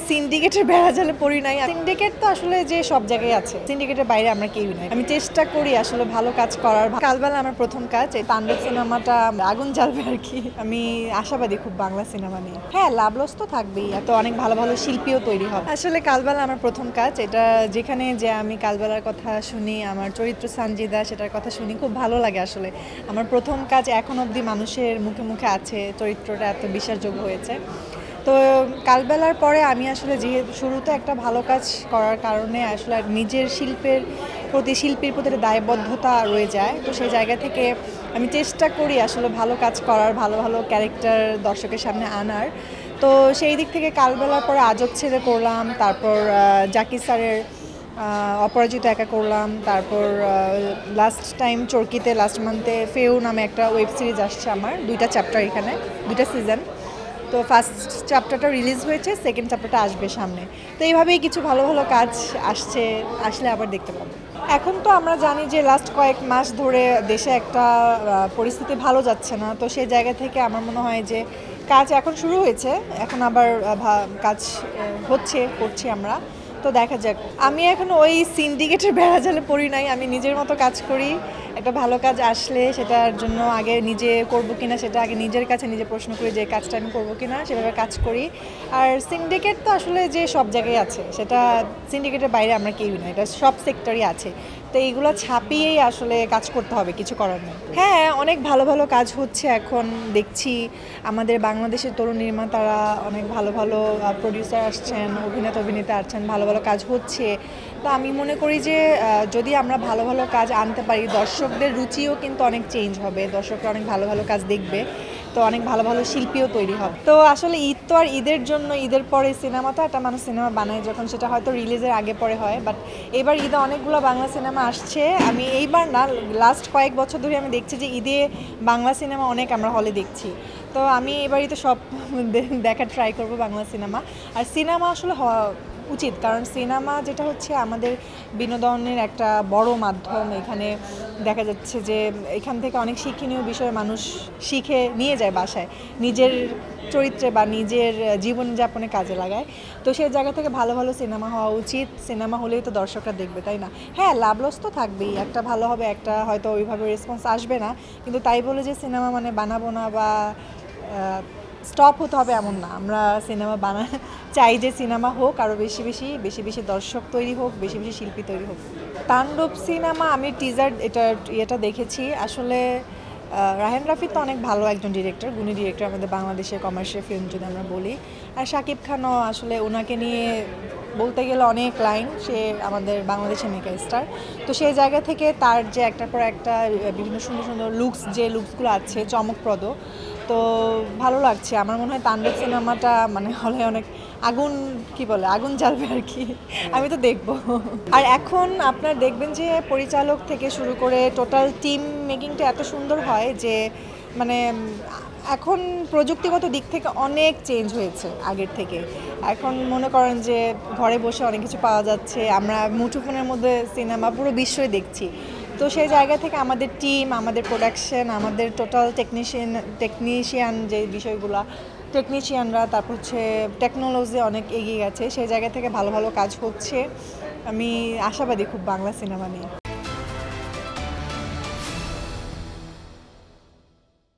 সিন্ডিকেটের বেড়াজালে পড়ি নাই। সিন্ডিকেট তো আসলে যে সব জায়গায় আছে, সিন্ডিকেটের বাইরে আমরা কেউই নাই। আমি চেষ্টা করি আসলে ভালো কাজ করার। কালবেলা আমার প্রথম কাজ, এই তাণ্ডব সিনেমাটা আগুন জ্বালবে আর কি। আমি আশাবাদী খুব বাংলা সিনেমা নিয়ে। হ্যাঁ, লাভ লস তো থাকবেই, এত অনেক ভালো ভালো শিল্পীও তৈরি হবে। আসলে কালবেলা আমার প্রথম কাজ, এটা যেখানে যে আমি কালবেলার কথা শুনি, আমার চরিত্র সানজিদা সেটার কথা শুনি, খুব ভালো লাগে আসলে। আমার প্রথম কাজ এখন অবধি মানুষের মুখে মুখে আছে, চরিত্রটা এত বিশ্বাসযোগ্য হয়েছে। তো কালবেলার পরে আমি আসলে যে শুরুতে একটা ভালো কাজ করার কারণে আসলে নিজের শিল্পীর প্রতি একটা দায়বদ্ধতা রয়ে যায়। তো সেই জায়গা থেকে আমি চেষ্টা করি আসলে ভালো কাজ করার, ভালো ভালো ক্যারেক্টার দর্শকের সামনে আনার। তো সেই দিক থেকে কালবেলার পরে আজব ছেড়ে করলাম, তারপর জাকির স্যারের অপরাজিত একা করলাম, তারপর লাস্ট টাইম চরকিতে লাস্ট মান্থে ফেউ নামে একটা ওয়েব সিরিজ আসছে আমার, 2টা চ্যাপ্টার, এখানে 2টা সিজন। তো ফার্স্ট চ্যাপ্টারটা রিলিজ হয়েছে, সেকেন্ড চ্যাপ্টারটা আসবে সামনে। তো এইভাবেই কিছু ভালো ভালো কাজ আসছে, আসলে আবার দেখতে পাবো। এখন তো আমরা জানি যে লাস্ট কয়েক মাস ধরে দেশে একটা পরিস্থিতি ভালো যাচ্ছে না। তো সেই জায়গা থেকে আমার মনে হয় যে কাজ এখন শুরু হয়েছে, এখন আবার কাজ করছি আমরা। তো দেখা যাক। আমি এখন ওই সিন্ডিকেটের বেড়াজালে পড়ি নাই, আমি নিজের মতো কাজ করি। একটা ভালো কাজ আসলে সেটার জন্য আগে নিজে করব কিনা সেটা আগে নিজের কাছে নিজে প্রশ্ন করি যে কাজটা আমি করবো কিনা, সেভাবে কাজ করি। আর সিন্ডিকেট তো আসলে যে সব জায়গায় আছে, সেটা সিন্ডিকেটের বাইরে আমরা কেউই না, এটা সব সেক্টরই আছে। তো এইগুলো ছাপিয়েই আসলে কাজ করতে হবে, কিছু করার নেই। হ্যাঁ, অনেক ভালো ভালো কাজ হচ্ছে এখন দেখছি। আমাদের বাংলাদেশের তরুণ নির্মাতারা অনেক ভালো ভালো প্রডিউসার আসছেন, অভিনেতা আসছেন, ভালো ভালো কাজ হচ্ছে। তো আমি মনে করি যে যদি আমরা ভালো ভালো কাজ আনতে পারি, দর্শকদের রুচিও কিন্তু অনেক চেঞ্জ হবে, দর্শকরা অনেক ভালো ভালো কাজ দেখবে, তো অনেক ভালো ভালো শিল্পীও তৈরি হবে। তো আসলে ঈদ তো আর ঈদের জন্য, ঈদের পরে সিনেমা তো একটা মানুষ সিনেমা বানায় যখন, সেটা হয়তো রিলিজের আগে পরে হয়। বাট এবার ঈদে অনেকগুলো বাংলা সিনেমা আসছে। আমি এইবার না, লাস্ট কয়েক বছর ধরে আমি দেখছি যে ঈদে বাংলা সিনেমা অনেক আমরা হলে দেখছি। তো আমি এবারই তো সব দেখার ট্রাই করব বাংলা সিনেমা। আর সিনেমা আসলে হওয়া উচিত, কারণ সিনেমা যেটা হচ্ছে আমাদের বিনোদনের একটা বড় মাধ্যম। এখানে দেখা যাচ্ছে যে এখান থেকে অনেক শিক্ষণীয় বিষয় মানুষ শিখে নিয়ে যায় বাসায়, নিজের চরিত্রে বা নিজের জীবনযাপনে কাজে লাগায়। তো সেই জায়গা থেকে ভালো ভালো সিনেমা হওয়া উচিত। সিনেমা হলেই তো দর্শকরা দেখবে, তাই না? হ্যাঁ, লাভ লস তো থাকবেই, একটা ভালো হবে, একটা হয়তো ওইভাবে রেসপন্স আসবে না। কিন্তু তাই বলে যে সিনেমা মানে বানাবো না বা স্টপ হতে হবে এমন না। আমরা সিনেমা চাই যে সিনেমা হোক, আরও বেশি বেশি দর্শক তৈরি হোক, বেশি বেশি শিল্পী তৈরি হোক। তাণ্ডব সিনেমা আমি টিজার এটা দেখেছি। আসলে রাহেন রাফি তো অনেক ভালো একজন ডিরেক্টর, গুণী ডিরেক্টর আমাদের বাংলাদেশের কমার্শিয়াল ফিল্ম যদি আমরা বলি। আর শাকিব খানও আসলে ওনাকে নিয়ে বলতে গেলে অনেক লাইন, সে আমাদের বাংলাদেশের মেগা স্টার। তো সেই জায়গা থেকে তার যে একটার পর একটা বিভিন্ন সুন্দর সুন্দর লুকসগুলো আছে চমকপ্রদ, তো ভালো লাগছে। আমার মনে হয় তাণ্ডব সিনেমাটা মানে হলে অনেক আগুন জ্বালবে আর কি। আমি তো দেখবো। আর এখন আপনার দেখবেন যে পরিচালক থেকে শুরু করে টোটাল টিম মেকিংটা এত সুন্দর হয় যে মানে এখন প্রযুক্তিগত দিক থেকে অনেক চেঞ্জ হয়েছে আগের থেকে। এখন মনে করেন যে ঘরে বসে অনেক কিছু পাওয়া যাচ্ছে, আমরা মুঠোফোনের মধ্যে সিনেমা পুরো বিশ্বই দেখছি। তো সেই জায়গা থেকে আমাদের টিম, আমাদের প্রোডাকশন, আমাদের টোটাল টেকনিশিয়ান যে বিষয়গুলো, টেকনিশিয়ানরা, তারপর হচ্ছে টেকনোলজি অনেক এগিয়ে গেছে। সেই জায়গা থেকে ভালো ভালো কাজ হচ্ছে। আমি আশাবাদী খুব বাংলা সিনেমা নিয়ে।